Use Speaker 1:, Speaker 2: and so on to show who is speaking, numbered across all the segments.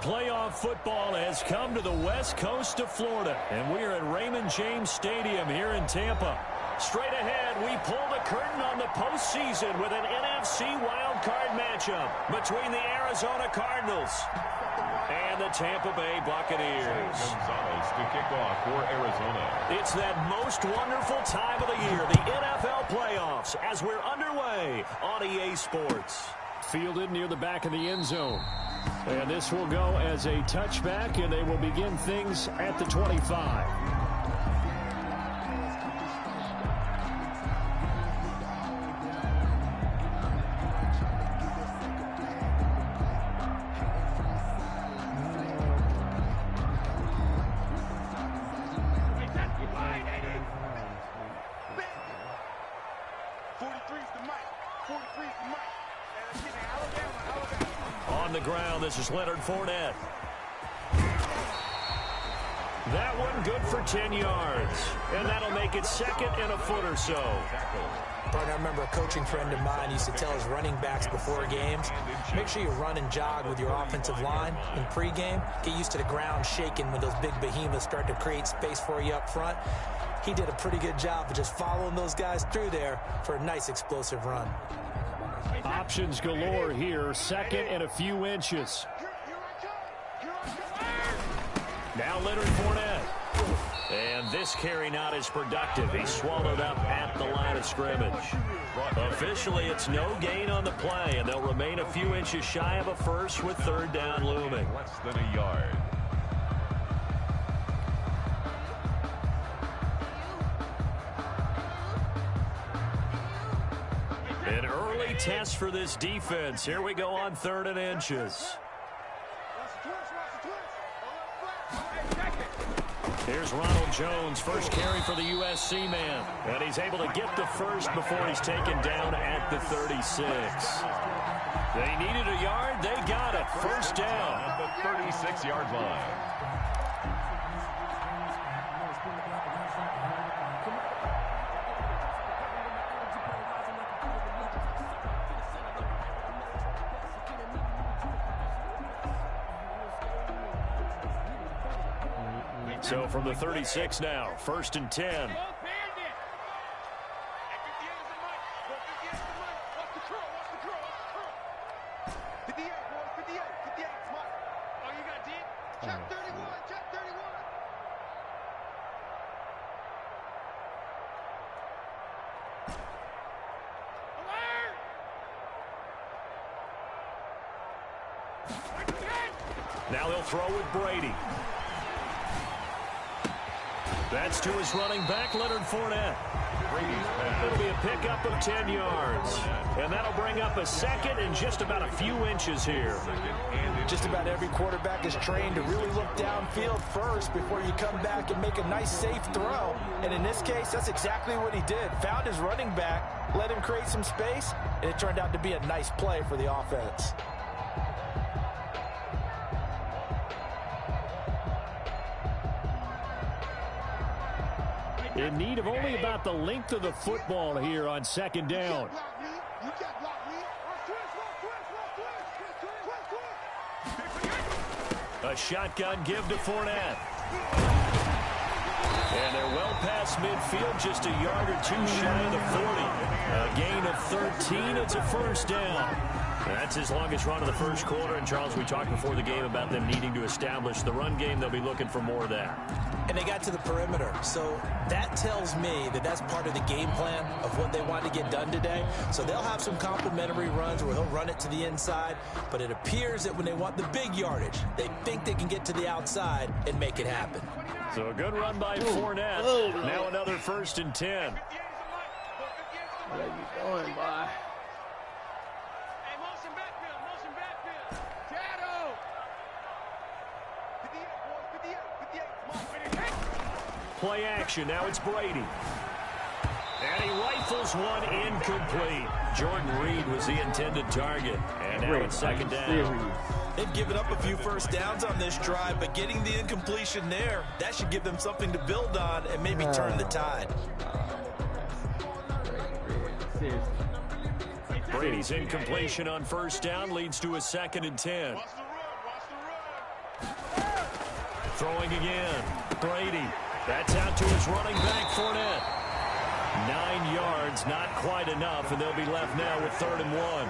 Speaker 1: Playoff football has come to the west coast of Florida, and we are at Raymond James Stadium here in Tampa. Straight ahead, we pull the curtain on the postseason with an NFC wildcard matchup between the Arizona Cardinals and the Tampa Bay Buccaneers.
Speaker 2: Gonzalez to kick off for Arizona.
Speaker 1: It's that most wonderful time of the year, the NFL playoffs, as we're underway on EA Sports. Fielded near the back of the end zone. And this will go as a touchback, and they will begin things at the 25. On the ground, this is Leonard Fournette. That one good for 10 yards. And that'll make it second and a foot or so.
Speaker 3: Partner, I remember a coaching friend of mine used to tell his running backs before games, make sure you run and jog with your offensive line in pregame. Get used to the ground shaking when those big behemoths start to create space for you up front. He did a pretty good job of just following those guys through there for a nice explosive run.
Speaker 1: Options galore here, second and a few inches. Now Leonard Fournette. And this carry not as productive. He's swallowed up at the line of scrimmage. Officially, it's no gain on the play, and they'll remain a few inches shy of a first with third down looming.
Speaker 2: Less than a yard.
Speaker 1: An early test for this defense. Here we go on third and inches. Here's Ronald Jones, first carry for the USC man. And he's able to get the first before he's taken down at the 36. They needed a yard. They got it. First down.
Speaker 2: At the 36-yard line.
Speaker 1: So from the 36 now, first and 10. Now they'll throw with Brady. That's to his running back, Leonard Fournette. It'll be a pickup of 10 yards. And that'll bring up a second and just about a few inches here.
Speaker 3: Just about every quarterback is trained to really look downfield first before you come back and make a nice, safe throw. And in this case, that's exactly what he did. Found his running back, let him create some space, and it turned out to be a nice play for the offense.
Speaker 1: In need of only about the length of the football here on second down. A shotgun give to Fournette. And they're well past midfield, just a yard or two shy of the 40. A gain of 13, it's a first down. That's his longest run of the first quarter. And, Charles, we talked before the game about them needing to establish the run game. They'll be looking for more of that.
Speaker 3: And they got to the perimeter. So that tells me that that's part of the game plan of what they want to get done today. So they'll have some complimentary runs where he'll run it to the inside. But it appears that when they want the big yardage, they think they can get to the outside and make it happen.
Speaker 1: So a good run by Fournette. Now another first and 10.
Speaker 4: What are you doing, boy?
Speaker 1: Play action. Now it's Brady. And he rifles one incomplete. Jordan Reed was the intended target. And now it's second down.
Speaker 5: They've given up a few first downs on this drive, but getting the incompletion there, that should give them something to build on and maybe turn the tide.
Speaker 1: Brady's incompletion on first down leads to a 2nd and 10. Throwing again. Brady. That's out to his running back, Fournette. 9 yards, not quite enough, and they'll be left now with 3rd and 1.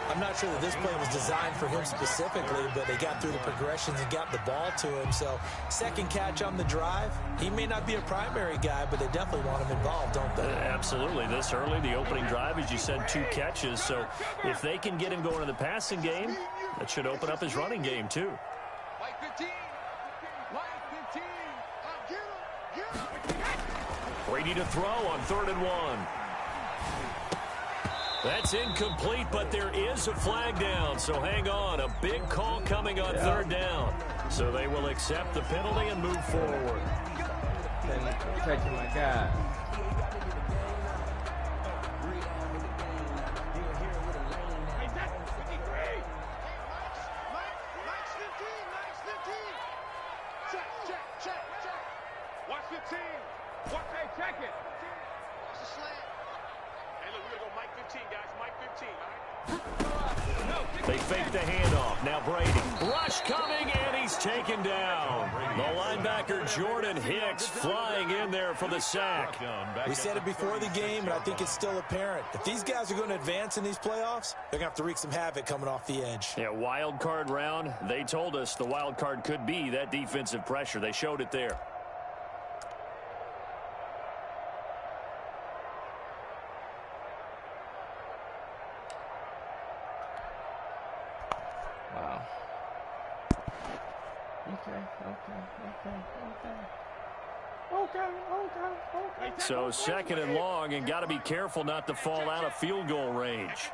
Speaker 3: I'm not sure that this play was designed for him specifically, but they got through the progressions and got the ball to him. So, second catch on the drive. He may not be a primary guy, but they definitely want him involved, don't they?
Speaker 1: Absolutely. This early, the opening drive, as you said, 2 catches. So, if they can get him going in the passing game, that should open up his running game, too. Brady to throw on 3rd and 1. That's incomplete, but there is a flag down, so hang on. A big call coming on 3rd down. So they will accept the penalty and move forward.
Speaker 4: Touching my guy.
Speaker 6: Watch 15. Check it. Watch the slant. Hey, look, we're going to go Mike 15, guys. Mike 15, all right?
Speaker 1: They fake the handoff. Now Brady. Rush coming, and he's taken down. The linebacker Jordan Hicks flying in there for the sack.
Speaker 3: We said it before the game, and I think it's still apparent. If these guys are going to advance in these playoffs, they're going to have to wreak some havoc coming off the edge.
Speaker 1: Yeah, wild card round. They told us the wild card could be that defensive pressure. They showed it there.
Speaker 4: Wow. Okay.
Speaker 1: So 2nd and long, and got to be careful not to fall out of field goal range.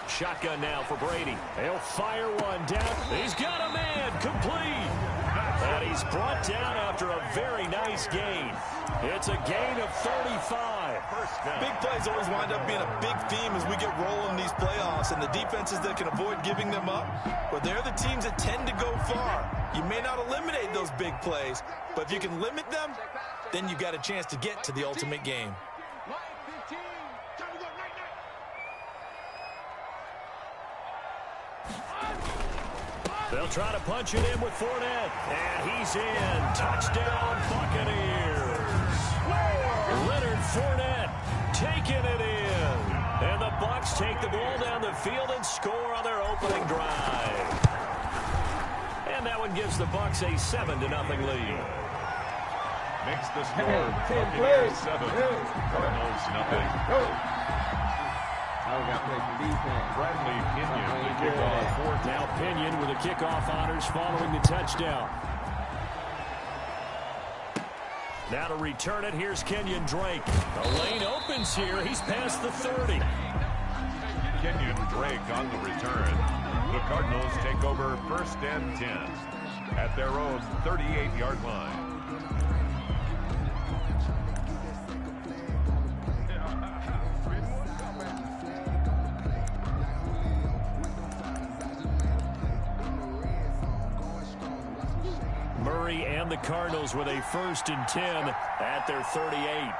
Speaker 1: Shotgun now for Brady. He'll fire one down. He's got a man, complete. And he's brought down after a very nice gain. It's a gain of 35.
Speaker 5: Big plays always wind up being a big theme as we get rolling these playoffs, and the defenses that can avoid giving them up, well, they're the teams that tend to go far. You may not eliminate those big plays, but if you can limit them, then you've got a chance to get to the ultimate game.
Speaker 1: They'll try to punch it in with Fournette, and he's in. Touchdown, Buccaneers. Leonard Fournette taking it in. And the Bucs take the ball down the field and score on their opening drive. And that one gives the Bucs a 7-0 lead.
Speaker 2: Makes the score Buccaneers 7, Cardinals nothing. Bradley Pinion to kick off.
Speaker 1: Now Pinion with the kickoff honors following the touchdown. Now to return it, here's Kenyon Drake. The lane opens here. He's past the 30.
Speaker 2: Kenyon Drake on the return. The Cardinals take over 1st and 10 at their own 38-yard line.
Speaker 1: Murray and the Cardinals with a 1st and 10 at their 38.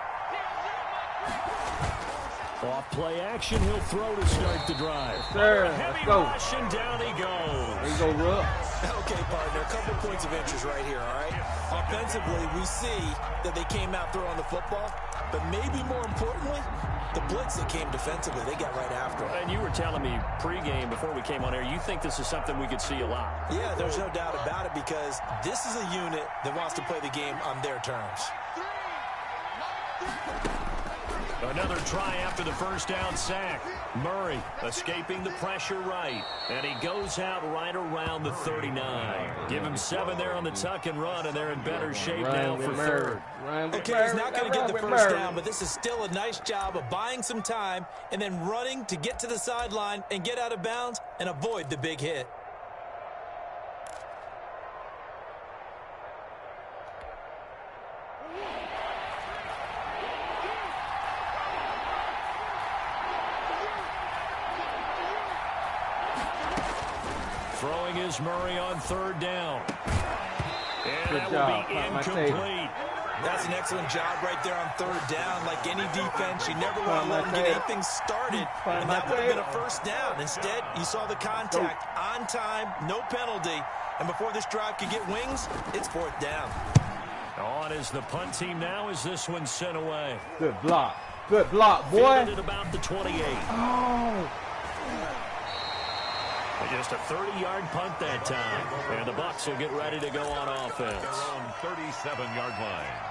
Speaker 1: Off play action, he'll throw to start the drive.
Speaker 4: Yes, sir.
Speaker 1: Heavy
Speaker 4: Let's go.
Speaker 1: rush, and down he goes.
Speaker 4: There you go, Rupp.
Speaker 3: Okay, partner, a couple points of interest right here, all right? Offensively, we see that they came out throwing the football, but maybe more importantly, the blitz that came defensively, they got right after it.
Speaker 1: And you were telling me pregame before we came on air, you think this is something we could see a lot.
Speaker 3: Yeah, there's no doubt about it, because this is a unit that wants to play the game on their terms.
Speaker 1: Another try after the 1st down sack. Murray escaping the pressure right. And he goes out right around the 39. Give him 7 there on the tuck and run, and they're in better shape now for 3rd.
Speaker 3: Okay, he's not going to get the 1st down, but this is still a nice job of buying some time and then running to get to the sideline and get out of bounds and avoid the big hit.
Speaker 1: is Murray on third down. And
Speaker 4: Good
Speaker 1: that
Speaker 4: job.
Speaker 1: will be incomplete.
Speaker 5: That's an excellent job right there on third down. Like any defense, you never want to let them get anything started, and that would have been a first down. Instead, you saw the contact on time, no penalty, and before this drive could get wings, it's fourth down.
Speaker 1: On is the punt team now as this one's sent away.
Speaker 4: Good block. Good block, boy.
Speaker 1: Fielded at about the 28.
Speaker 4: Oh.
Speaker 1: Just a 30-yard punt that time. And the Bucs will get ready to go on offense.
Speaker 2: Their own 37-yard line.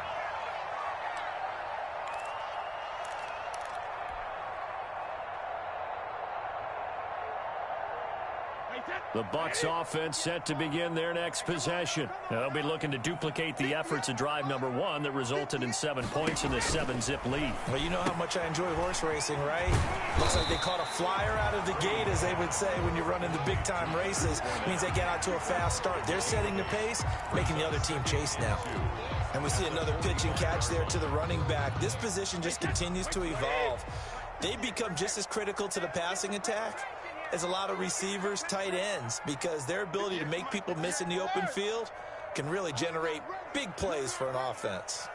Speaker 1: The Bucs offense set to begin their next possession. They'll be looking to duplicate the efforts of drive number 1 that resulted in 7 points in the 7-zip lead.
Speaker 5: Well, you know how much I enjoy horse racing, right? Looks like they caught a flyer out of the gate, as they would say when you're running the big-time races. It means they get out to a fast start. They're setting the pace, making the other team chase now. And we see another pitch and catch there to the running back. This position just continues to evolve. They become just as critical to the passing attack as a lot of receivers, tight ends, because their ability to make people miss in the open field can really generate big plays for an offense.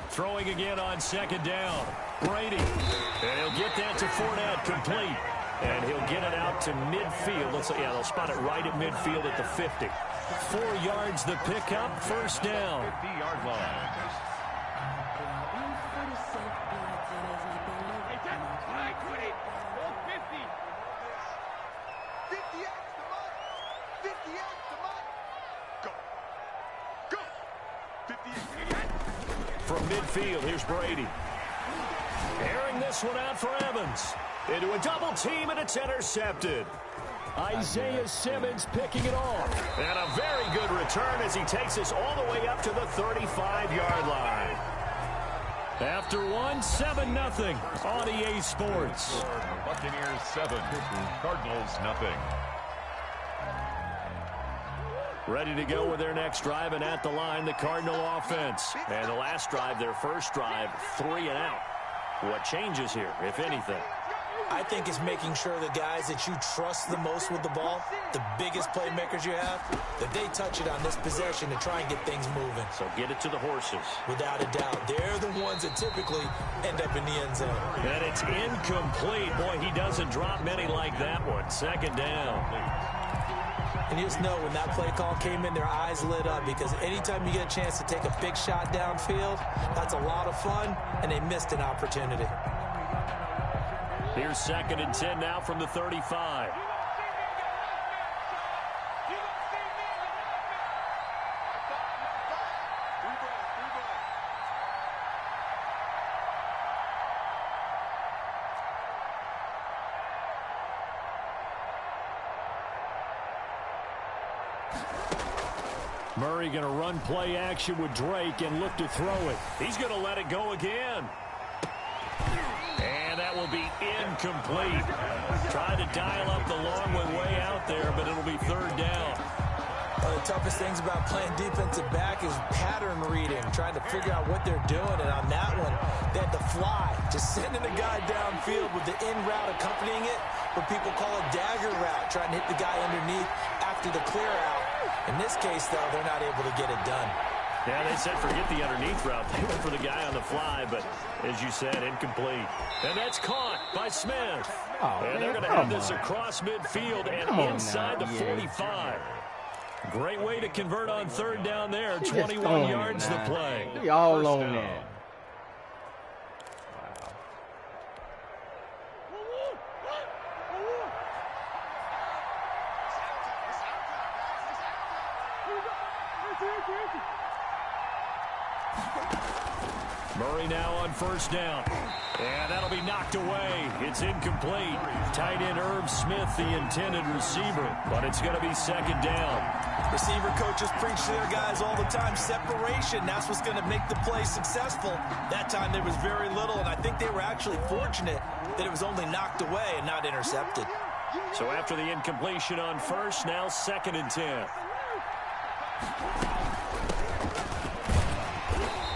Speaker 1: Throwing again on second down. Brady. And he'll get that to Fournette, complete. And he'll get it out to midfield. Yeah, they'll spot it right at midfield at the 50. 4 yards the pickup, first down.
Speaker 2: 50-yard line.
Speaker 1: From midfield, here's Brady. Airing this one out for Evans. Into a double team, and it's intercepted. Isaiah Simmons picking it off. And a very good return as he takes us all the way up to the 35-yard line. After 7-0 on EA Sports.
Speaker 2: Buccaneers 7, Cardinals nothing.
Speaker 1: Ready to go with their next drive, and at the line, the Cardinal offense. And the last drive, their first drive, 3 and out. What changes here, if anything?
Speaker 5: I think it's making sure the guys that you trust the most with the ball, the biggest playmakers you have, that they touch it on this possession to try and get things moving.
Speaker 1: So get it to the horses.
Speaker 5: Without a doubt. They're the ones that typically end up in the end zone.
Speaker 1: And it's incomplete. Boy, he doesn't drop many like that one. Second down.
Speaker 5: And you just know when that play call came in, their eyes lit up, because anytime you get a chance to take a big shot downfield, that's a lot of fun, and they missed an opportunity.
Speaker 1: Here's 2nd and 10 now from the 35. Murray going to run play action with Drake and look to throw it. He's going to let it go again. And that will be incomplete. Tried to dial up the long one way out there, but it'll be third down.
Speaker 5: One of the toughest things about playing defensive back is pattern reading, trying to figure out what they're doing. And on that one, they had to fly, just sending a guy downfield with the in route accompanying it, what people call a dagger route, trying to hit the guy underneath after the clear out. In this case, though, they're not able to get it done.
Speaker 1: Yeah, they said forget the underneath route. They went for the guy on the fly, but as you said, incomplete. And that's caught by Smith. And they're going to have this across midfield and inside the 45. Great way to convert on third down there. 21 yards the play.
Speaker 4: Y'all on that.
Speaker 1: Murray now on first down. And that'll be knocked away. It's incomplete. Tight end Irv Smith, the intended receiver. But it's going to be second down.
Speaker 5: Receiver coaches preach to their guys all the time. Separation, that's what's going to make the play successful. That time there was very little, and I think they were actually fortunate that it was only knocked away and not intercepted.
Speaker 1: So after the incompletion on first, now 2nd and 10.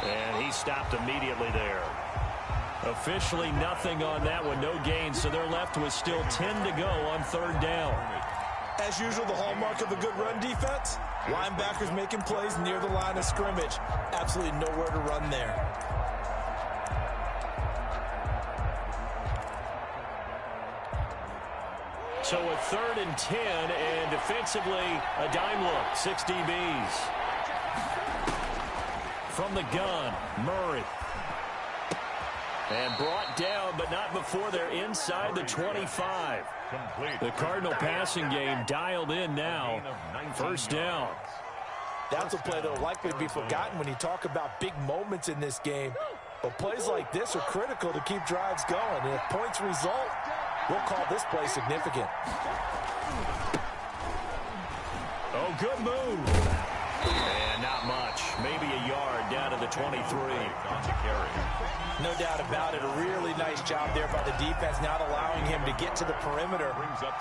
Speaker 1: And he stopped immediately there. Officially nothing on that one, no gain, so they're left with still 10 to go on third down.
Speaker 5: As usual, the hallmark of a good run defense, linebackers making plays near the line of scrimmage. Absolutely nowhere to run there.
Speaker 1: So a 3rd and 10, and defensively, a dime look, 6 DBs. From the gun, Murray. And brought down, but not before they're inside the 25. The Cardinal passing game dialed in now. First down.
Speaker 5: That's a play that will likely be forgotten when you talk about big moments in this game. But plays like this are critical to keep drives going. And if points result, we'll call this play significant.
Speaker 1: Oh, good move. And not much. Maybe a yard down to the 23.
Speaker 5: No doubt about it. A really nice job there by the defense, not allowing him to get to the perimeter.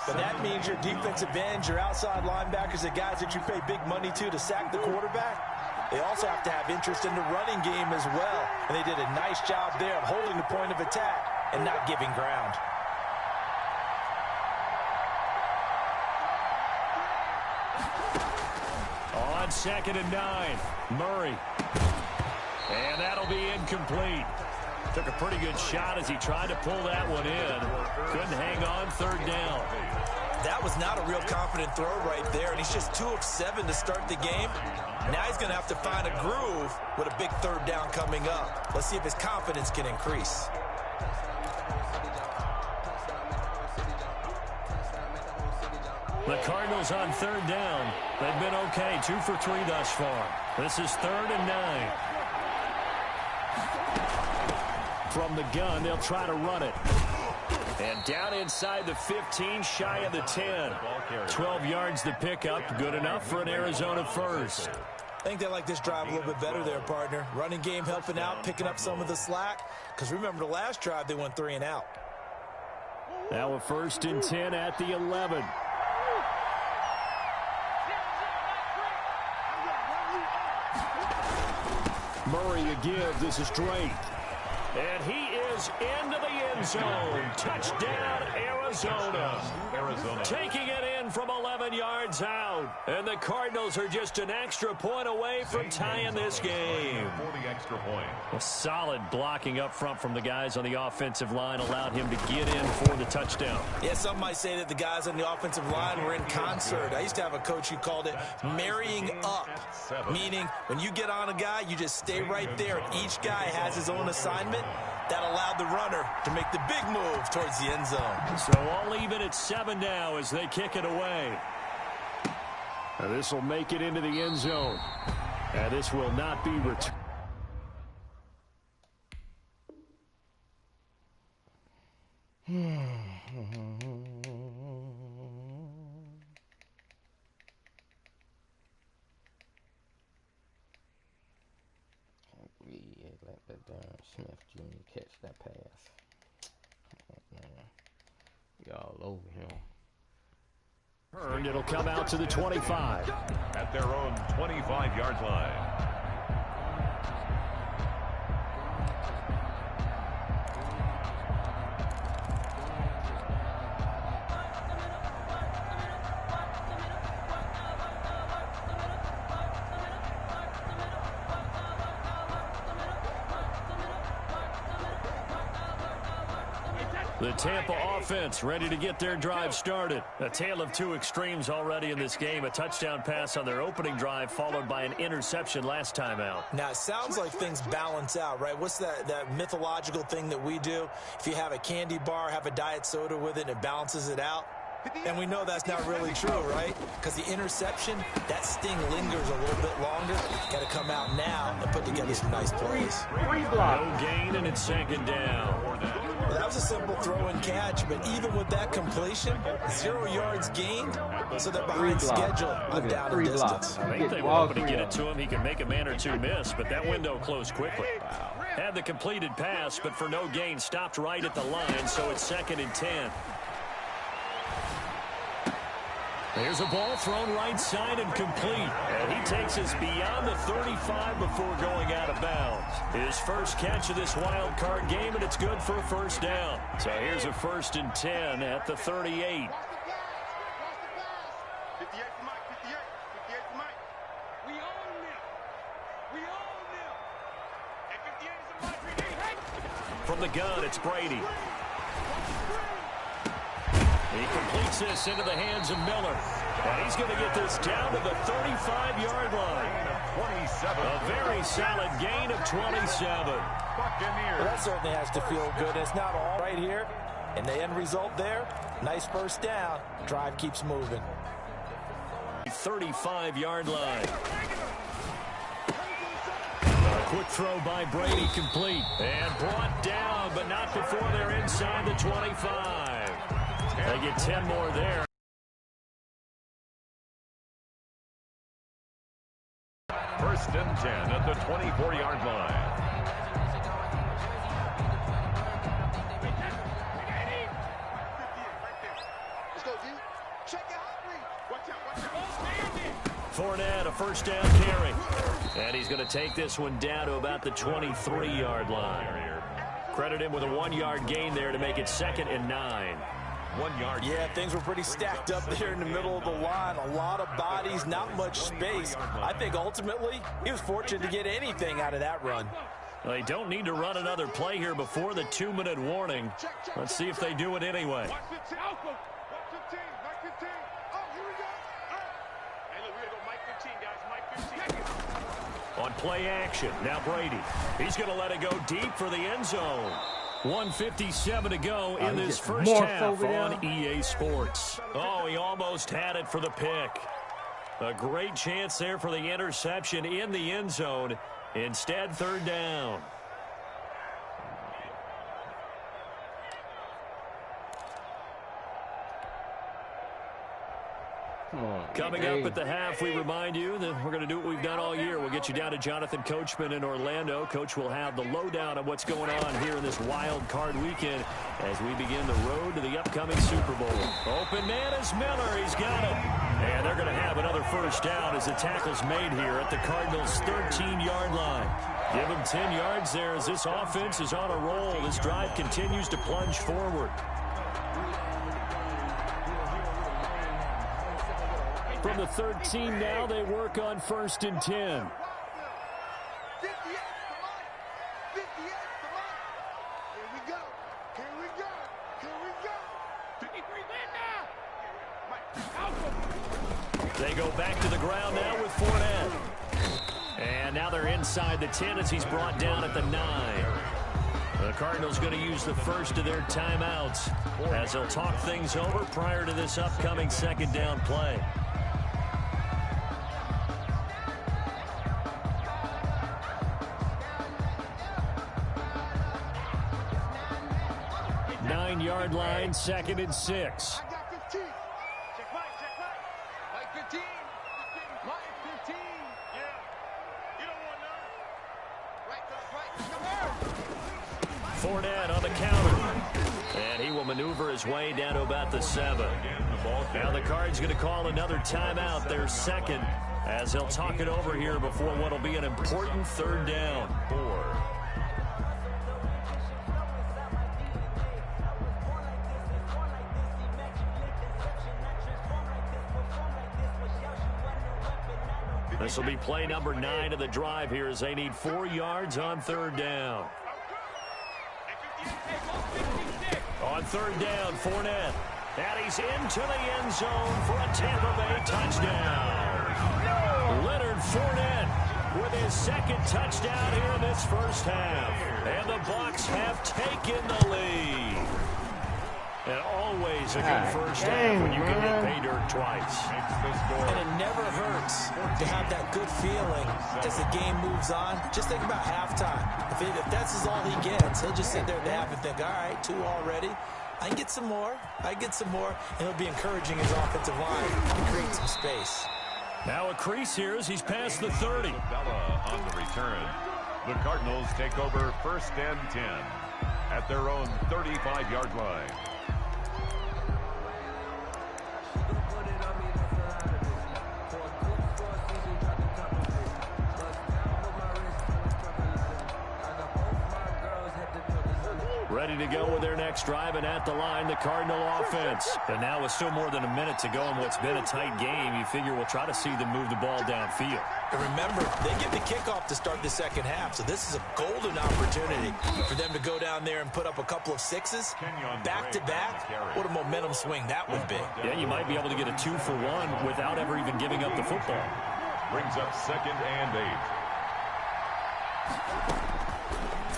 Speaker 5: But that means your defensive ends, your outside linebackers, the guys that you pay big money to sack the quarterback, they also have to have interest in the running game as well. And they did a nice job there of holding the point of attack and not giving ground.
Speaker 1: On 2nd and 9, Murray. And that'll be incomplete. Took a pretty good shot as he tried to pull that one in. Couldn't hang on, 3rd down.
Speaker 5: That was not a real confident throw right there, and he's just 2 of 7 to start the game. Now he's going to have to find a groove with a big 3rd down coming up. Let's see if his confidence can increase.
Speaker 1: The Cardinals on 3rd down. They've been okay, 2 for 3 thus far. This is 3rd and 9. From the gun, they'll try to run it. And down inside the 15, shy of the 10. 12 yards the pickup, good enough for an Arizona first.
Speaker 5: I think they like this drive a little bit better there, partner. Running game helping out, picking up some of the slack. Because remember, the last drive, they went 3 and out.
Speaker 1: Now a 1st and 10 at the 11. Murray a give. This is Drake. And he is into the end zone. Touchdown, Arizona. Taking it in from 11 yards out. And the Cardinals are just an extra point away from tying this game. A solid blocking up front from the guys on the offensive line allowed him to get in for the touchdown.
Speaker 5: Yeah, some might say that the guys on the offensive line were in concert. I used to have a coach who called it marrying up, meaning when you get on a guy, you just stay right there, and each guy has his own assignment. That allowed the runner to make the big move towards the end zone.
Speaker 1: So all even at 7 now as they kick it away. This will make it into the end zone. And this will not be returned.
Speaker 4: Let that darn Smith Jr. catch that pass. Oh, man. We all over him.
Speaker 1: And it'll come out to the 25.
Speaker 2: At their own 25-yard line.
Speaker 1: The Tampa offense ready to get their drive started. A tale of 2 extremes already in this game. A touchdown pass on their opening drive followed by an interception last time out.
Speaker 5: Now, it sounds like things balance out, right? What's that mythological thing that we do? If you have a candy bar, have a diet soda with it, and it balances it out. And we know that's not really true, right? Because the interception, that sting lingers a little bit longer. Got to come out now and put together some nice plays.
Speaker 1: No gain, and it's 2nd down.
Speaker 5: Well, that was a simple throw and catch, but even with that completion, 0 yards gained, so they're behind schedule on down and distance.
Speaker 1: I think they were hoping to get it to him. He can make a man or 2 miss, but that window closed quickly. Had the completed pass, but for no gain, stopped right at the line, so it's 2nd and 10. Here's a ball thrown right side and complete. And he takes us beyond the 35 before going out of bounds. His first catch of this wild card game, and it's good for a first down. So here's a 1st and 10 at the 38.
Speaker 6: 58 for Mike, 58. 58 for Mike. We own them. We own them. And 58 is a Mike.
Speaker 1: From the gun, it's Brady. He completes this into the hands of Miller. And he's going to get this down to the 35-yard line. A very solid gain of 27.
Speaker 5: Well, that certainly has to feel good. It's not all right here. And the end result there, nice first down. Drive keeps moving.
Speaker 1: 35-yard line. A quick throw by Brady, complete. And brought down, but not before they're inside the 25. They get 10 more there.
Speaker 2: First and 10 at the 24-yard line.
Speaker 6: Let's go, D. Check it out. Watch out.
Speaker 1: Fournette, a first down carry. And he's going to take this one down to about the 23-yard line. Credit him with a 1-yard gain there to make it 2nd and 9.
Speaker 2: 1 yard.
Speaker 5: Yeah, things were pretty stacked up there in the middle of the line. A lot of bodies, not much space. I think ultimately he was fortunate to get anything out of that run.
Speaker 1: They don't need to run another play here before the 2-minute warning. Let's see if they do it anyway.
Speaker 6: Watch 15. Watch 15. Mike 15. Oh, here we go. Hey, look, we're going to go Mike 15, guys. Mike 15.
Speaker 1: On play action, now Brady. He's going to let it go deep for the end zone. 1:57 to go in this first half on EA Sports. Oh, he almost had it for the pick. A great chance there for the interception in the end zone. Instead, 3rd down. Coming up at the half, we remind you that we're going to do what we've done all year. We'll get you down to Jonathan Coachman in Orlando. Coach will have the lowdown on what's going on here in this wild card weekend as we begin the road to the upcoming Super Bowl. Open man is Miller. He's got it. And they're going to have another first down as the tackle's made here at the Cardinals' 13-yard line. Give them 10 yards there as this offense is on a roll. This drive continues to plunge forward. From the 13 now, they work on 1st and 10.
Speaker 6: 58 for Mike. 58 for Mike. Here we go. Here we go. Here we go. 53 Linda. Mike,
Speaker 1: They go back to the ground now with Fournette. And now they're inside the 10 as he's brought down at the 9. The Cardinals going to use the first of their timeouts as they'll talk things over prior to this upcoming 2nd down play. Yard line, 2nd and 6.
Speaker 6: I got 15. Check Mike, check Mike. Mike 15. Mike 15. Yeah. You don't want none. Right,
Speaker 1: Fournette on the counter. And he will maneuver his way down to about the 7. Now the Cards going to call another timeout, their 2nd, as they'll talk it over here before what will be an important 3rd down. 4. This will be play number 9 of the drive here as they need 4 yards on 3rd down. On 3rd down, Fournette. And he's into the end zone for a Tampa Bay touchdown. Leonard Fournette with his 2nd touchdown here in this first half. And the Bucs have taken the lead. And always a good first half when you can hit pay dirt twice.
Speaker 5: And it never hurts to have that good feeling as the game moves on. Just think about halftime. If that's all he gets, he'll just sit there at the half and think, all right, 2 already. I can get some more. I get some more. And he'll be encouraging his offensive line to create some space.
Speaker 1: Now a crease here as he's past the 30.
Speaker 2: Bella on the return. The Cardinals take over 1st and 10 at their own 35-yard line.
Speaker 1: Ready to go with their next drive, and at the line, the Cardinal offense. And now with still more than a minute to go in what's been a tight game, you figure we'll try to see them move the ball downfield.
Speaker 3: And remember, they get the kickoff to start the second half, so this is a golden opportunity for them to go down there and put up a couple of sixes back-to-back. What a momentum swing that would be.
Speaker 1: Yeah, you might be able to get a 2-for-1 without ever even giving up the football.
Speaker 2: Brings up 2nd and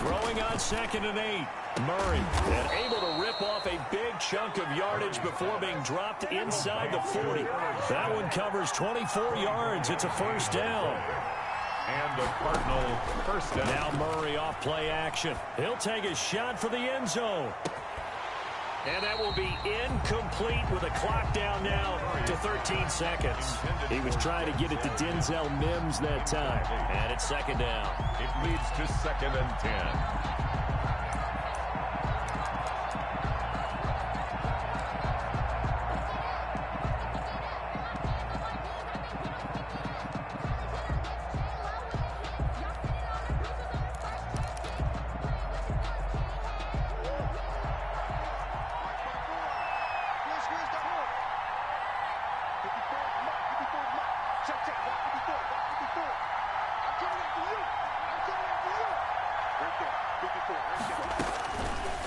Speaker 2: 8.
Speaker 1: Throwing on 2nd and 8. Murray, and able to rip off a big chunk of yardage before being dropped inside the 40. That one covers 24 yards. It's a first down.
Speaker 2: And the Cardinal first down.
Speaker 1: Now Murray off play action. He'll take a shot for the end zone. And that will be incomplete with a clock down now to 13 seconds. He was trying to get it to Denzel Mims that time. And it's 2nd down.
Speaker 2: It leads to 2nd and 10.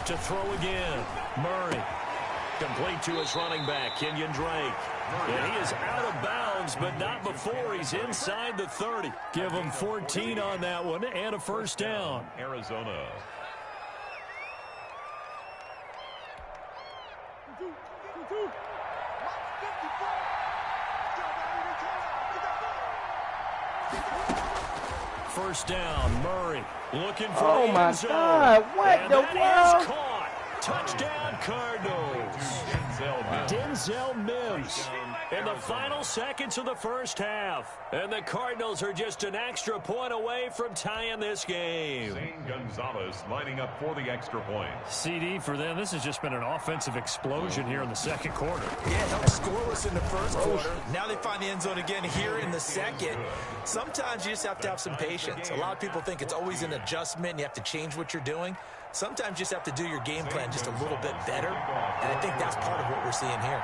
Speaker 1: To throw again. Murray. Complete to his running back, Kenyon Drake. And he is out of bounds, but not before he's inside the 30. Give him 14 on that one and a first down.
Speaker 2: Arizona.
Speaker 1: First down, Murray looking for
Speaker 4: Oh
Speaker 1: the
Speaker 4: my
Speaker 1: end zone.
Speaker 4: God, what
Speaker 1: And
Speaker 4: the
Speaker 1: that
Speaker 4: world?
Speaker 1: is caught. Touchdown, Cardinals. Denzel Mims in the final seconds of the first half. And the Cardinals are just an extra point away from tying this game.
Speaker 2: Zane Gonzalez lining up for the extra point.
Speaker 1: CD for them, this has just been an offensive explosion here in the second quarter.
Speaker 3: Yeah, held scoreless in the first quarter. Now they find the end zone again here in the second. Sometimes you just have to have some patience. A lot of people think it's always an adjustment. You have to change what you're doing. Sometimes you just have to do your game plan just a little bit better. And I think that's part of what we're seeing here.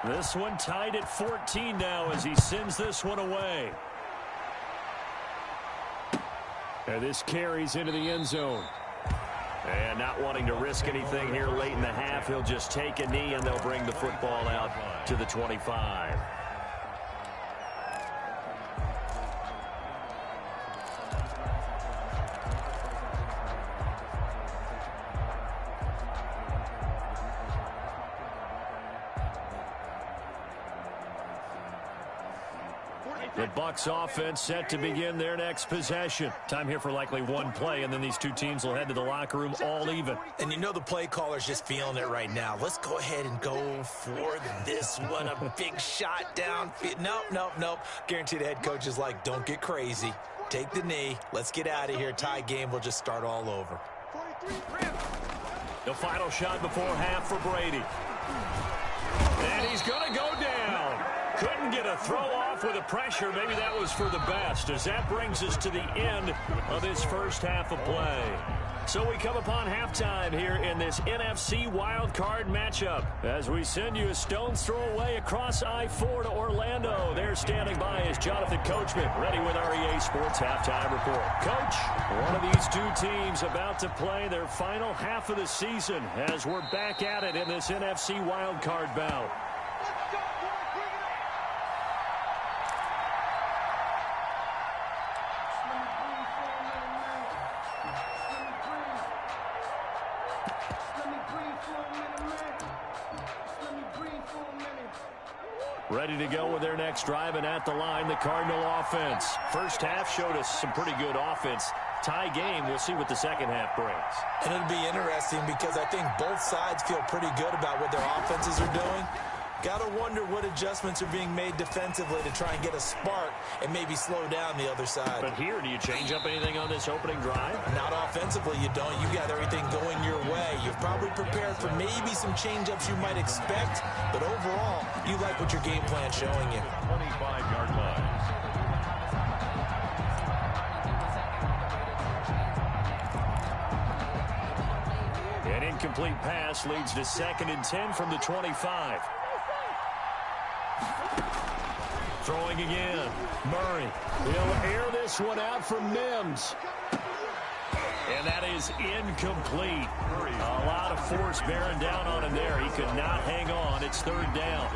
Speaker 1: This one tied at 14 now as he sends this one away. And this carries into the end zone. And not wanting to risk anything here late in the half, he'll just take a knee and they'll bring the football out to the 25. The Bucs offense set to begin their next possession. Time here for likely one play, and then these two teams will head to the locker room all even.
Speaker 3: And you know the play caller's just feeling it right now. Let's go ahead and go for this one. A big shot down. Nope. Guaranteed the head coach is like, don't get crazy. Take the knee. Let's get out of here. Tie game. We'll just start all over.
Speaker 1: The final shot before half for Brady. And he's going to go down. Couldn't get a throw off with the pressure. Maybe that was for the best, as that brings us to the end of this first half of play. So we come upon halftime here in this NFC wildcard matchup as we send you a stone's throw away across I-4 to Orlando. There standing by is Jonathan Coachman, ready with our EA Sports Halftime Report. Coach, one of these two teams about to play their final half of the season as we're back at it in this NFC wildcard bout. Ready to go with their next drive, and at the line, the Cardinal offense. First half showed us some pretty good offense. Tie game, we'll see what the second half brings.
Speaker 3: And it'll be interesting because I think both sides feel pretty good about what their offenses are doing. Got to wonder what adjustments are being made defensively to try and get a spark and maybe slow down the other side.
Speaker 1: But here, do you change up anything on this opening drive?
Speaker 3: Not offensively, you don't. You got everything going your way. You've probably prepared for maybe some change-ups you might expect, but overall, you like what your game plan's showing you.
Speaker 2: 25-yard line.
Speaker 1: An incomplete pass leads to 2nd and 10 from the 25. Throwing again. Murray. He'll air this one out for Mims. And that is incomplete. A lot of force bearing down on him there. He could not hang on. It's 3rd down.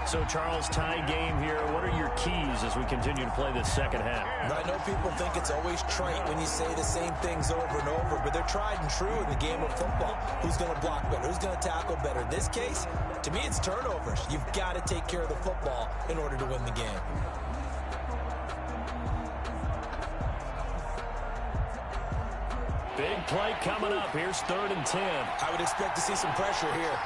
Speaker 1: So, Charles, tie game here. What are your keys as we continue to play this second half?
Speaker 3: I know people think it's always trite when you say the same things over and over, but they're tried and true in the game of football. Who's going to block better? Who's going to tackle better? In this case, to me, it's turnovers. You've got to take care of the football in order to win the game.
Speaker 1: Big play coming up. Here's 3rd and 10.
Speaker 3: I would expect to see some pressure here.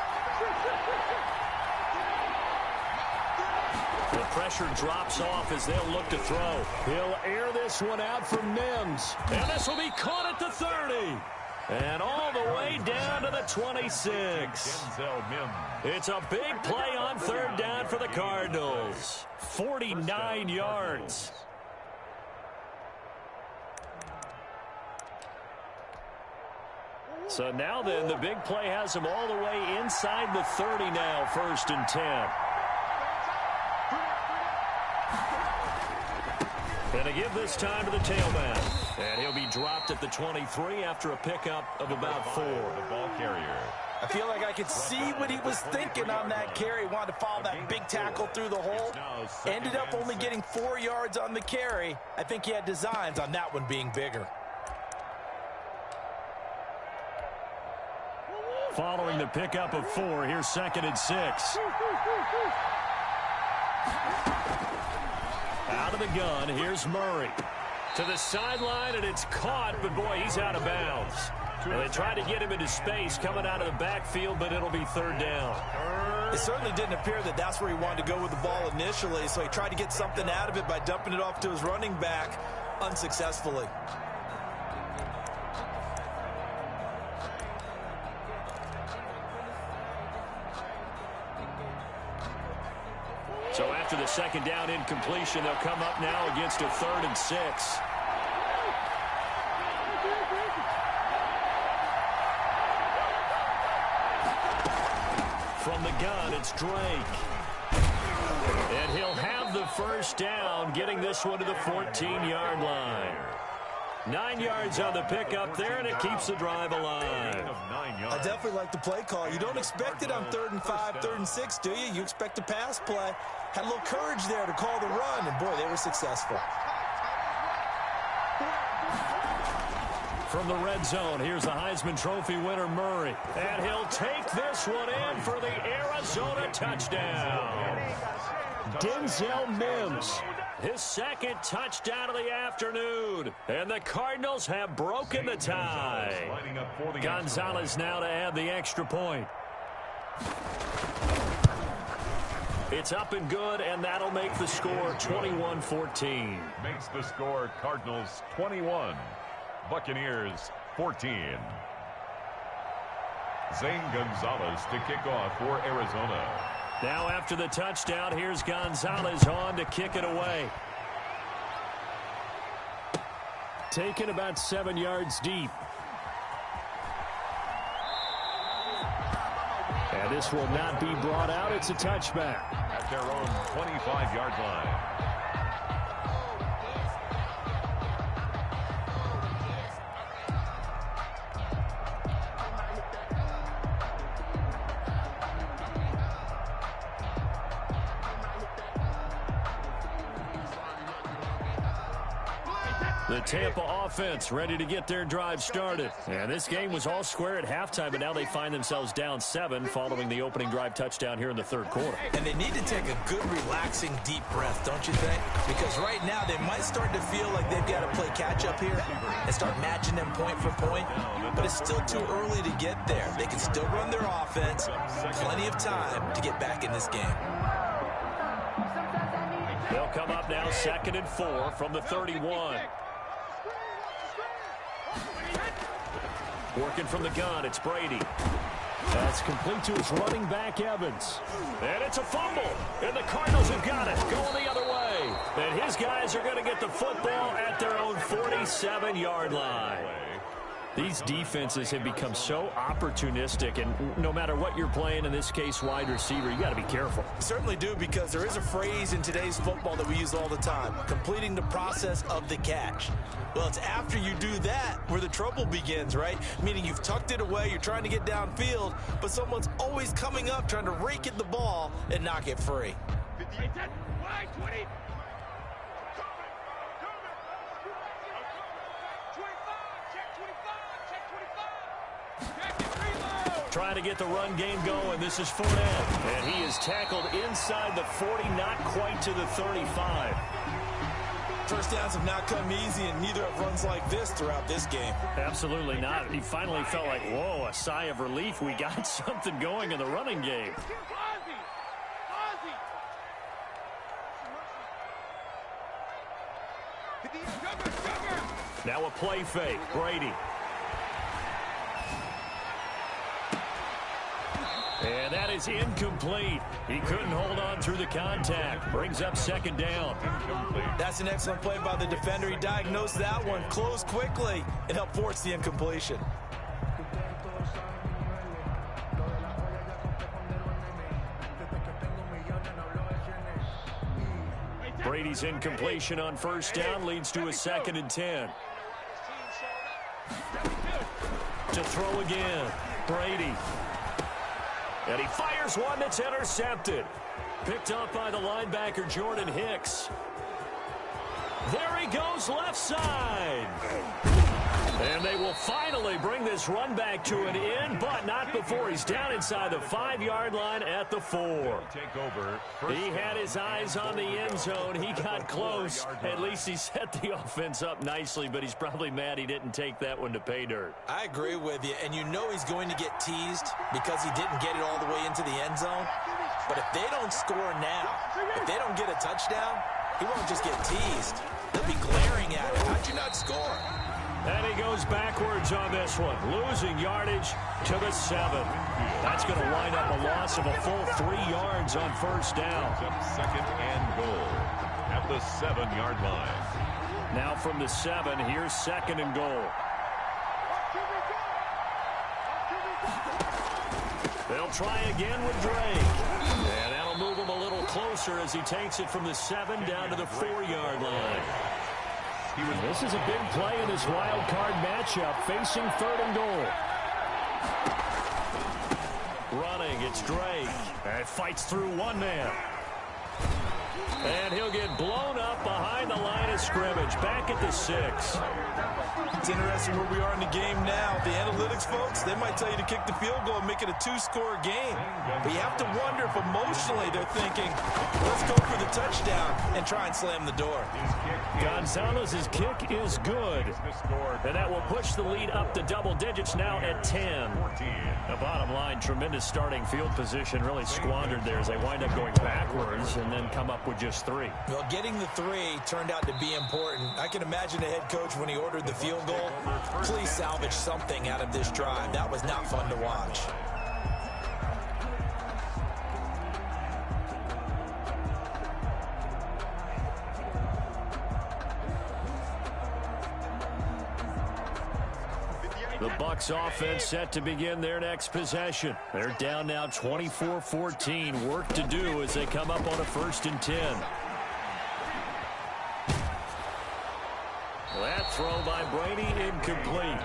Speaker 1: The pressure drops off as they'll look to throw. He'll air this one out for Mims. And this will be caught at the 30. And all the way down to the 26. It's a big play on 3rd down for the Cardinals. 49 yards. So now then, the big play has him all the way inside the 30 now, 1st and 10. And to give this time to the tailback. And he'll be dropped at the 23 after a pickup of about 4.
Speaker 2: The ball carrier.
Speaker 5: I feel like I could see what he was thinking on that carry. Wanted to follow that big tackle through the hole. Ended up only getting 4 yards on the carry. I think he had designs on that one being bigger.
Speaker 1: Following the pickup of 4, here's 2nd and 6. Out of the gun, here's Murray. To the sideline, and it's caught, but boy, he's out of bounds. And they tried to get him into space coming out of the backfield, but it'll be 3rd down.
Speaker 5: It certainly didn't appear that that's where he wanted to go with the ball initially, so he tried to get something out of it by dumping it off to his running back unsuccessfully.
Speaker 1: So after the 2nd down incompletion, they'll come up now against a 3rd and 6. From the gun, it's Drake. And he'll have the 1st down, getting this one to the 14-yard line. 9 yards on the pickup there, and it keeps the drive alive.
Speaker 5: I definitely like the play call. You don't expect it on 3rd and 5, 3rd and 6, do you? You expect a pass play. Had a little courage there to call the run, and boy, they were successful.
Speaker 1: From the red zone, here's the Heisman Trophy winner, Murray. And he'll take this one in for the Arizona touchdown. Denzel Mims, his 2nd touchdown of the afternoon. And the Cardinals have broken the tie. Gonzalez now to add the extra point. It's up and good, and that'll make the score 21-14.
Speaker 2: Makes the score Cardinals 21, Buccaneers 14. Zane Gonzalez to kick off for Arizona.
Speaker 1: Now after the touchdown, here's Gonzalez on to kick it away. Taken about 7 yards deep. And this will not be brought out. It's a touchback.
Speaker 2: At their own 25-yard line.
Speaker 1: The Tampa offense ready to get their drive started. And this game was all square at halftime, but now they find themselves down 7 following the opening drive touchdown here in the 3rd quarter.
Speaker 3: And they need to take a good, relaxing, deep breath, don't you think? Because right now they might start to feel like they've got to play catch-up here and start matching them point for point. But it's still too early to get there. They can still run their offense. Plenty of time to get back in this game.
Speaker 1: They'll come up now 2nd and 4 from the 31. Working from the gun, it's Brady. That's complete to his running back, Evans. And it's a fumble. And the Cardinals have got it. Going the other way. And his guys are going to get the football at their own 47-yard line. These defenses have become so opportunistic, and no matter what you're playing, in this case wide receiver, you got to be careful.
Speaker 5: Certainly do, because there is a phrase in today's football that we use all the time: completing the process of the catch. Well, it's after you do that where the trouble begins, right? Meaning you've tucked it away, you're trying to get downfield, but someone's always coming up trying to rake at the ball and knock it free.
Speaker 6: 58, 10, 20.
Speaker 1: Trying to get the run game going. This is Fournette. And he is tackled inside the 40, not quite to the 35.
Speaker 5: First downs have not come easy, and neither have runs like this throughout this game.
Speaker 1: Absolutely not. He finally felt like, whoa, a sigh of relief. We got something going in the running game. Now a play fake. Brady. And that is incomplete. He couldn't hold on through the contact. Brings up second down.
Speaker 5: That's an excellent play by the defender. He diagnosed that one, closed quickly, and helped force the incompletion.
Speaker 1: Brady's incompletion on first down leads to a 2nd and 10. To throw again. Brady. And he fires one that's intercepted. Picked up by the linebacker, Jordan Hicks. There he goes, left side. And they will finally bring this run back to an end, but not before he's down inside the 5-yard line at the 4. He had his eyes on the end zone. He got close. At least he set the offense up nicely, but he's probably mad he didn't take that one to pay dirt.
Speaker 5: I agree with you, and you know he's going to get teased because he didn't get it all the way into the end zone. But if they don't score now, if they don't get a touchdown, he won't just get teased. They'll be glaring at him. How'd you not score?
Speaker 1: And he goes backwards on this one, losing yardage to the 7. That's going to wind up a loss of a full 3 yards on first down.
Speaker 2: Second and goal at the 7-yard line.
Speaker 1: Now from the 7, here's 2nd and goal. They'll try again with Drake. And that'll move him a little closer as he takes it from the 7 down to the 4-yard line. This is a big play in this wild card matchup, facing 3rd and goal. Running, it's Drake. And fights through one man. And he'll get blown up behind the line of scrimmage, back at the 6.
Speaker 5: It's interesting where we are in the game now. The analytics folks, they might tell you to kick the field goal and make it a 2-score game. But you have to wonder if emotionally they're thinking, let's go for the touchdown and try and slam the door.
Speaker 1: Gonzalez's kick is good. And that will push the lead up to double digits now at 10. The bottom line, tremendous starting field position, really squandered there as they wind up going backwards and then come up with just 3.
Speaker 5: Well, getting the 3 turned out to be important. I can imagine the head coach when he ordered the field goal, please salvage something out of this drive. That was not fun to watch.
Speaker 1: The Bucs offense set to begin their next possession. They're down now 24-14. Work to do as they come up on a 1st and 10. That throw by Brady incomplete.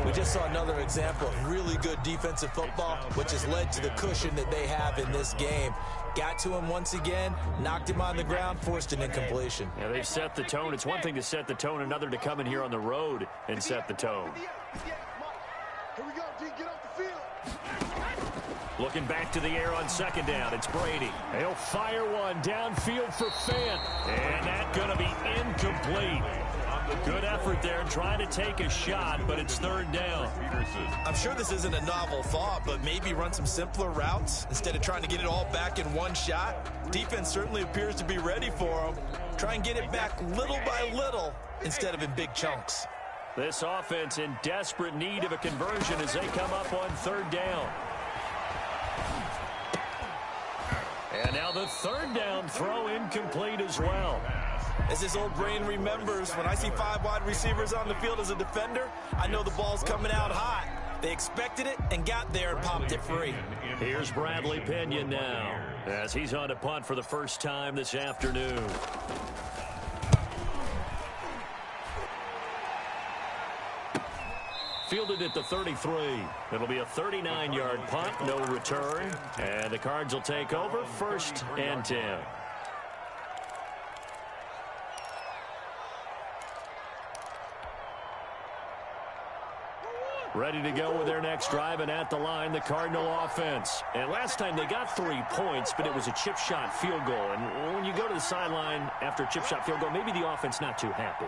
Speaker 5: We just saw another example of really good defensive football, which has led to the cushion that they have in this game. Got to him once again, knocked him on the ground, forced an incompletion.
Speaker 1: Yeah, they've set the tone. It's one thing to set the tone, another to come in here on the road and set the tone.
Speaker 6: Here we go, D, get off the field.
Speaker 1: Looking back to the air on 2nd down, it's Brady. He'll fire one downfield for Fant, and that's going to be incomplete. Good effort there, trying to take a shot, but it's 3rd down.
Speaker 5: I'm sure this isn't a novel thought, but maybe run some simpler routes instead of trying to get it all back in one shot. Defense certainly appears to be ready for them. Try and get it back little by little instead of in big chunks.
Speaker 1: This offense in desperate need of a conversion as they come up on 3rd down. And now the 3rd down throw incomplete as well.
Speaker 5: As this old brain remembers, when I see 5 wide receivers on the field as a defender, I know the ball's coming out hot. They expected it and got there and popped it free.
Speaker 1: Here's Bradley Pinion now, as he's on to punt for the first time this afternoon. Fielded at the 33. It'll be a 39-yard punt, no return. And the Cards will take over, 1st and 10. Ready to go with their next drive, and at the line, the Cardinal offense. And last time they got 3 points, but it was a chip shot field goal. And when you go to the sideline after a chip shot field goal, maybe the offense not too happy.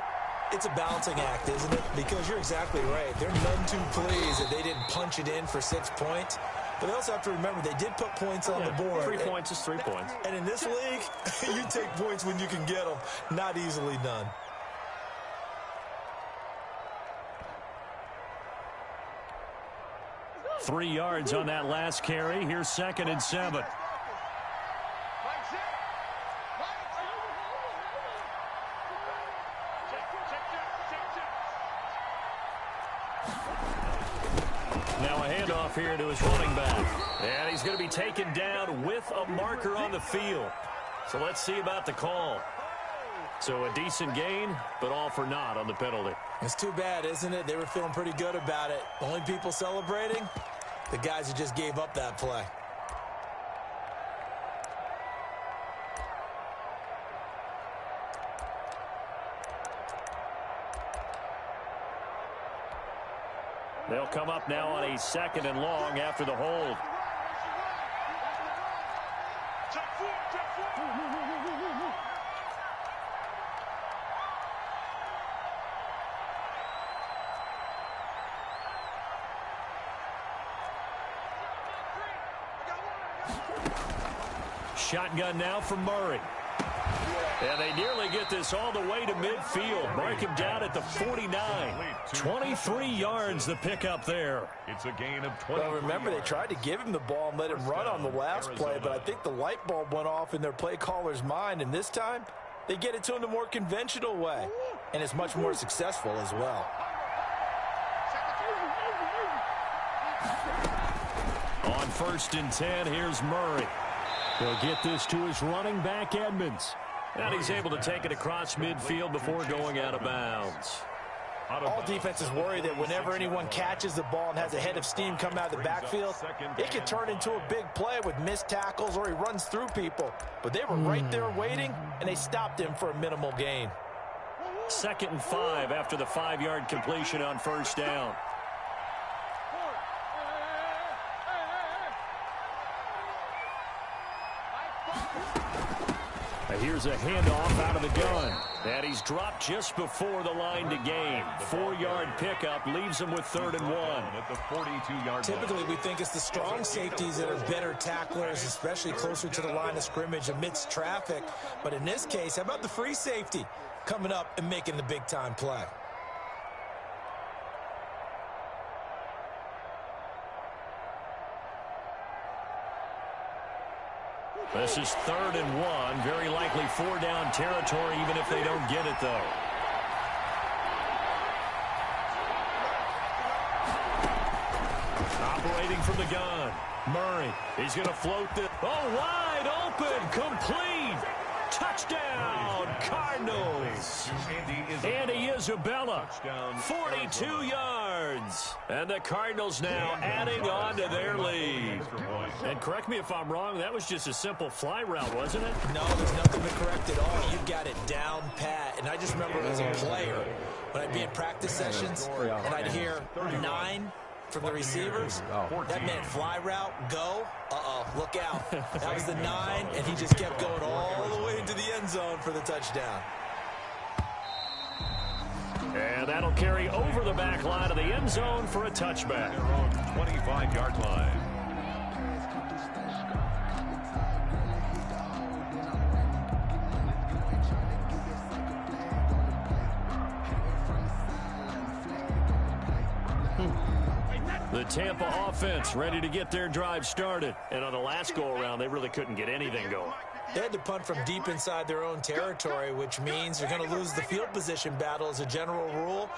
Speaker 3: It's a balancing act, isn't it? Because you're exactly right. They're none too pleased that they didn't punch it in for 6 points. But they also have to remember they did put points on the board.
Speaker 1: 3 points is 3 points.
Speaker 3: And in this league, you take points when you can get them. Not easily done.
Speaker 1: Three yards on that last carry. Here's 2nd and 7. Now a handoff here to his running back. And he's going to be taken down with a marker on the field. So let's see about the call. So a decent gain, but all for naught on the penalty.
Speaker 3: It's too bad, isn't it? They were feeling pretty good about it. The only people celebrating, the guys who just gave up that play.
Speaker 1: They'll come up now on a 2nd and long after the hold. Shotgun now from Murray. And they nearly get this all the way to midfield. Mark him down at the 49. 23 yards the pickup there.
Speaker 2: It's a gain of 20.
Speaker 5: Well, remember, they tried to give him the ball and let him run on the last play, but I think the light bulb went off in their play caller's mind, and this time they get it to him the more conventional way, and it's much more successful as well.
Speaker 1: On 1st and 10, here's Murray. He'll get this to his running back, Edmonds. And he's able to take it across midfield before going out of bounds.
Speaker 5: All defenses worry that whenever anyone catches the ball and has a head of steam come out of the backfield, it can turn into a big play with missed tackles or he runs through people. But they were right there waiting, and they stopped him for a minimal gain.
Speaker 1: 2nd and 5 after the 5-yard completion on 1st down. Here's a handoff out of the gun. And he's dropped just before the line to gain. 4-yard pickup leaves him with 3rd and 1.
Speaker 2: At the 42-yard
Speaker 3: Typically, we think it's the strong safeties that are better tacklers, especially closer to the line of scrimmage amidst traffic. But in this case, how about the free safety coming up and making the big-time play?
Speaker 1: This is 3rd and 1. Very likely 4-down territory, even if they don't get it, though. Operating from the gun. Murray. He's going to float this. Oh, wide open. Complete. Touchdown, Cardinals. Andy Isabella, 42 yards. And the Cardinals now adding on to their lead. And correct me if I'm wrong, that was just a simple fly route, wasn't it?
Speaker 3: No, there's nothing to correct at all. You've got it down pat. And I just remember as a player, when I'd be in practice sessions, and I'd hear 9 from the receivers, that meant fly route, go, look out. That was the 9, and he just kept going all the way into the end zone for the touchdown.
Speaker 1: And that'll carry over the back line of the end zone for a touchback.
Speaker 2: 25-yard line.
Speaker 1: The Tampa offense ready to get their drive started. And on the last go-around, they really couldn't get anything going.
Speaker 3: They had to punt from deep inside their own territory, which means you're going to lose the field position battle as a general rule.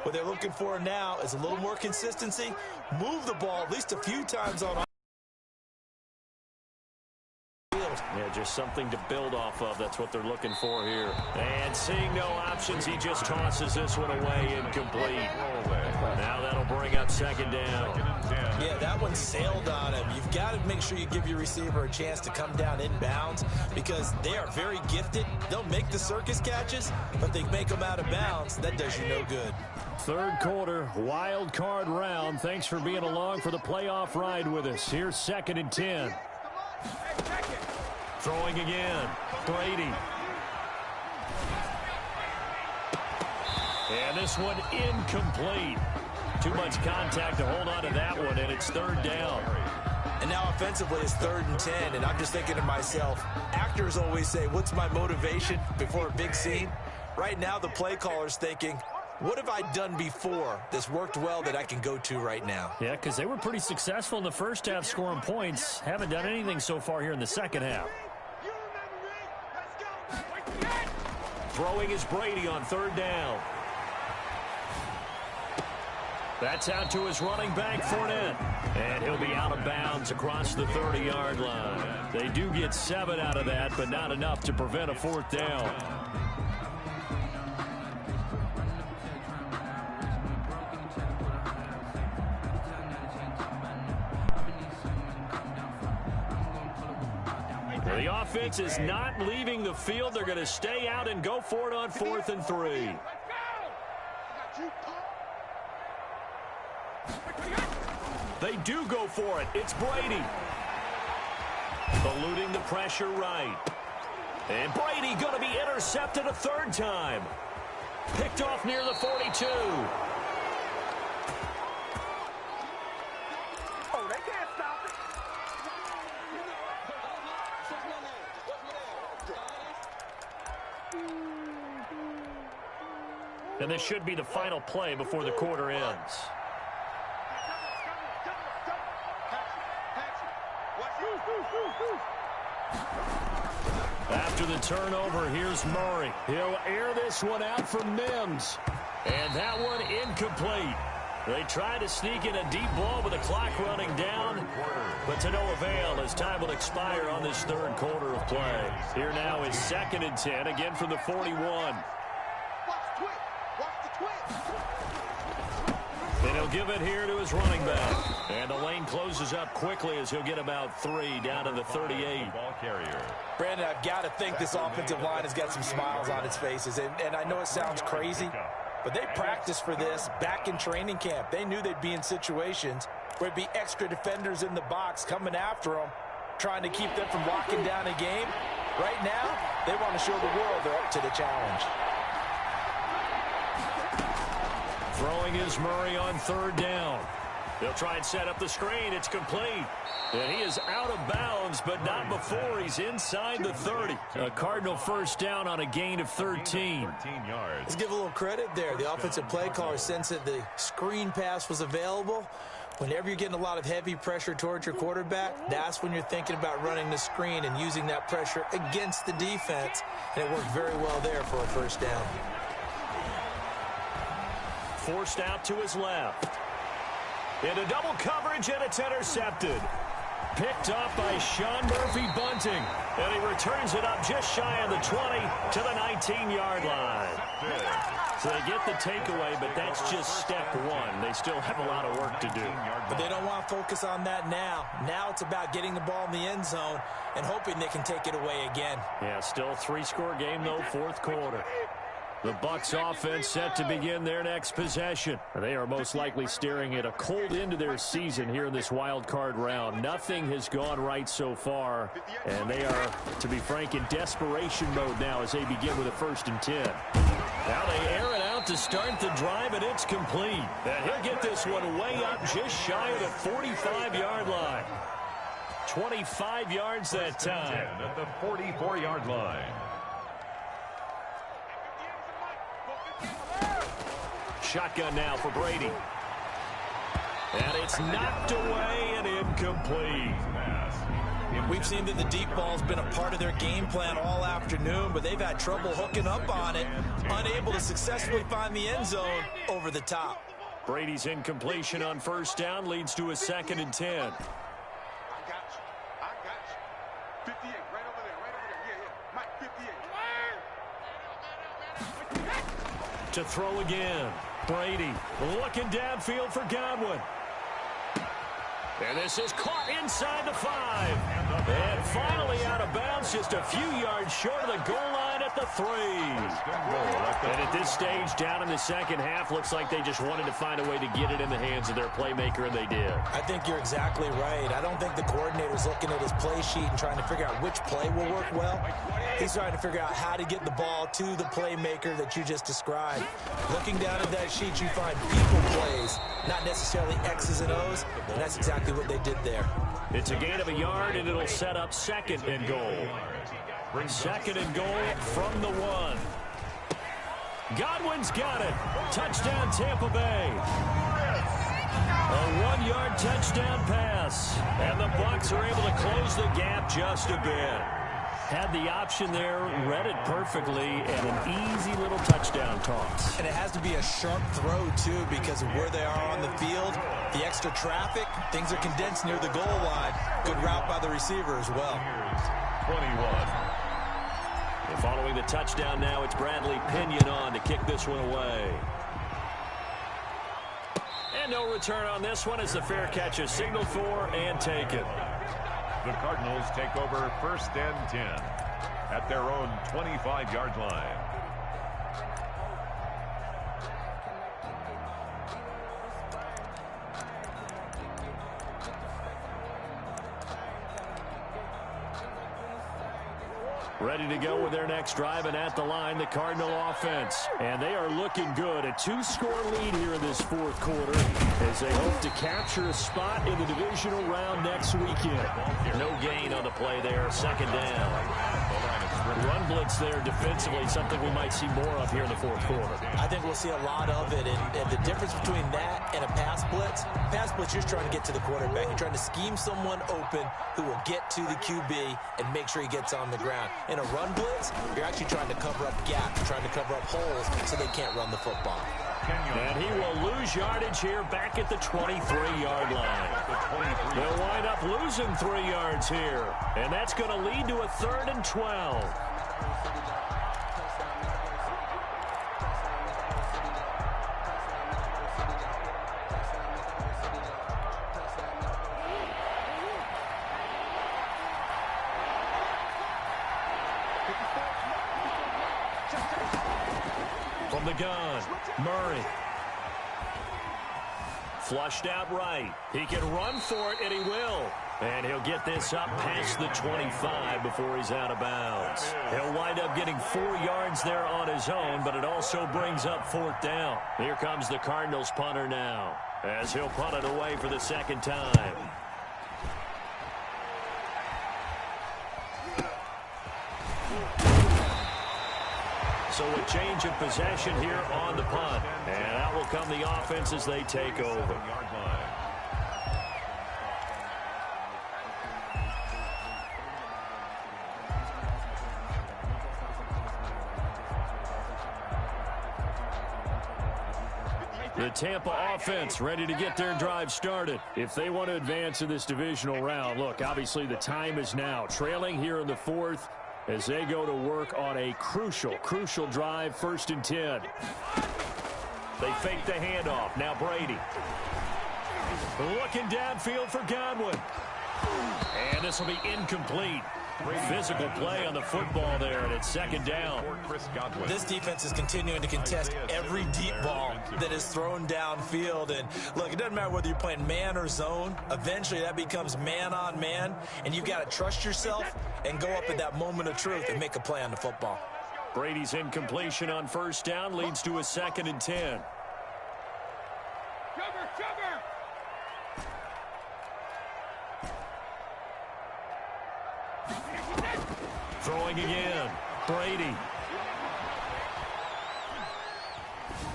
Speaker 3: What they're looking for now is a little more consistency. Move the ball at least a few times on field.
Speaker 1: Yeah, just something to build off of. That's what they're looking for here. And seeing no options, he just tosses this one away, incomplete. Now that'll bring up second down.
Speaker 3: Yeah, that one sailed on him. You've got to make sure you give your receiver a chance to come down inbounds because they are very gifted. They'll make the circus catches, but they make them out of bounds. That does you no good.
Speaker 1: Third quarter, wild card round. Thanks for being along for the playoff ride with us. Here's 2nd and 10. Throwing again, Brady. And this one incomplete. Too much contact to hold on to that one, and it's 3rd down.
Speaker 3: And now offensively it's 3rd and 10, and I'm just thinking to myself, actors always say, what's my motivation before a big scene? Right now the play caller's thinking, what have I done before that's worked well that I can go to right now?
Speaker 1: Yeah, because they were pretty successful in the first half scoring points. Haven't done anything so far here in the second half. Throwing is Brady on 3rd down. That's out to his running back, Fournette. And he'll be out of bounds across the 30-yard line. They do get 7 out of that, but not enough to prevent a 4th down. The offense is not leaving the field. They're going to stay out and go for it on 4th and 3. They do go for it. It's Brady. Eluding the pressure right. And Brady going to be intercepted a 3rd time. Picked off near the 42.
Speaker 6: Oh, they can't stop it.
Speaker 1: And this should be the final play before the quarter ends. After the turnover, here's Murray. He'll air this one out for Mims. And that one incomplete. They try to sneak in a deep ball with the clock running down, but to no avail as time will expire on this 3rd quarter of play. Here now is 2nd and 10, again from the 41. And he'll give it here to his running back. And the lane closes up quickly as he'll get about 3 down to the 38.
Speaker 2: Ball carrier.
Speaker 3: Brandon, I've got to think this offensive line has got some smiles on its faces. And I know it sounds crazy, but they practiced for this back in training camp. They knew they'd be in situations where it'd be extra defenders in the box coming after them, trying to keep them from locking down a game. Right now, they want to show the world they're up to the challenge.
Speaker 1: Throwing is Murray on 3rd down. They'll try and set up the screen. It's complete. And he is out of bounds, but not before he's inside the 30. A Cardinal 1st down on a gain of 13.
Speaker 2: 13 yards.
Speaker 3: Let's give a little credit there. The offensive play caller sensed that the screen pass was available. Whenever you're getting a lot of heavy pressure towards your quarterback, that's when you're thinking about running the screen and using that pressure against the defense. And it worked very well there for a 1st down.
Speaker 1: Forced out to his left. Into double coverage, and it's intercepted. Picked up by Sean Murphy-Bunting. And he returns it up just shy of the 20 to the 19-yard line. So they get the takeaway, but that's just step 1. They still have a lot of work to do.
Speaker 3: But they don't want to focus on that now. Now it's about getting the ball in the end zone and hoping they can take it away again.
Speaker 1: Yeah, still a 3-score game, though, 4th quarter. The Bucs offense set to begin their next possession. They are most likely staring at a cold end to their season here in this wild card round. Nothing has gone right so far, and they are, to be frank, in desperation mode now as they begin with a 1st and 10. Now they air it out to start the drive, and it's complete. And he'll get this one way up just shy of the 45-yard line. 25 yards that time.
Speaker 2: At the 44-yard line.
Speaker 1: Shotgun now for Brady. And it's knocked away and incomplete.
Speaker 2: Pass.
Speaker 5: We've seen that the deep ball's been a part of their game plan all afternoon, but they've had trouble hooking up on it, unable to successfully find the end zone over the top.
Speaker 1: Brady's incompletion on first down leads to a 2nd and 10.
Speaker 6: I got you. 58, right over there, Yeah. Mike, 58.
Speaker 1: To throw again. Brady looking downfield for Godwin. And this is caught inside the 5. And finally out of bounds, just a few yards short of the goal line at the 3. And at this stage, down in the second half, looks like they just wanted to find a way to get it in the hands of their playmaker, and they did.
Speaker 3: I think you're exactly right. I don't think the coordinator's looking at his play sheet and trying to figure out which play will work well. He's trying to figure out how to get the ball to the playmaker that you just described. Looking down at that sheet, you find people plays, not necessarily X's and O's, and that's exactly what they did there.
Speaker 1: It's a gain of a yard, and it'll set up 2nd and goal. 2nd and goal from the 1. Godwin's got it. Touchdown, Tampa Bay. A 1-yard touchdown pass. And the Bucs are able to close the gap just a bit. Had the option there, read it perfectly, and an easy little touchdown toss.
Speaker 3: And it has to be a sharp throw, too, because of where they are on the field. The extra traffic, things are condensed near the goal line. Good route by the receiver as well.
Speaker 2: 21.
Speaker 1: And following the touchdown now, it's Bradley Pinion on to kick this one away. And no return on this one as the fair catch is signaled for and taken.
Speaker 2: The Cardinals take over 1st and 10 at their own 25-yard line.
Speaker 1: Ready to go with their next drive, and at the line, the Cardinal offense. And they are looking good. A 2-score lead here in this 4th quarter as they hope to capture a spot in the divisional round next weekend. No gain on the play there. 2nd down. Run blitz there defensively, something we might see more of here in the 4th quarter.
Speaker 3: I think we'll see a lot of it, and the difference between that and a pass blitz, you're trying to get to the quarterback. You're trying to scheme someone open who will get to the QB and make sure he gets on the ground. In a run blitz, you're actually trying to cover up gaps, you're trying to cover up holes so they can't run the football.
Speaker 1: And he will lose yardage here back at the 23-yard line. They'll wind up losing 3 yards here, and that's going to lead to a 3rd and 12. From the gun, Murray. Flushed out right. He can run for it, and he will. And he'll get this up past the 25 before he's out of bounds. He'll wind up getting 4 yards there on his own, but it also brings up 4th down. Here comes the Cardinals punter now, as he'll punt it away for the 2nd time. So a change of possession here on the punt. And out will come the offense as they take over. The Tampa offense ready to get their drive started. If they want to advance in this divisional round, look, obviously the time is now. Trailing here in the 4th. As they go to work on a crucial drive, 1st and 10. They fake the handoff. Now Brady. Looking downfield for Godwin. And this will be incomplete. Physical play on the football there, and it's 2nd down.
Speaker 3: This defense is continuing to contest every deep ball that is thrown downfield. And look, it doesn't matter whether you're playing man or zone. Eventually, that becomes man on man, and you've got to trust yourself and go up at that moment of truth and make a play on the football.
Speaker 1: Brady's incompletion on 1st down leads to a 2nd and 10. Throwing again. Brady.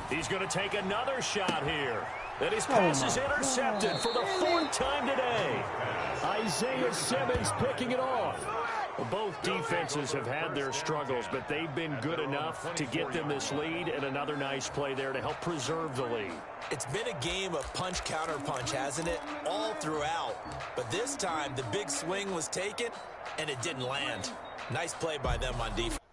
Speaker 1: He's going to take another shot here. And his pass is intercepted for the 4th time today. Isaiah Simmons picking it off. Well, both defenses have had their struggles, but they've been good enough to get them this lead, and another nice play there to help preserve the lead.
Speaker 5: It's been a game of punch-counter-punch, hasn't it? All throughout. But this time, the big swing was taken, and it didn't land. Nice play by them on defense.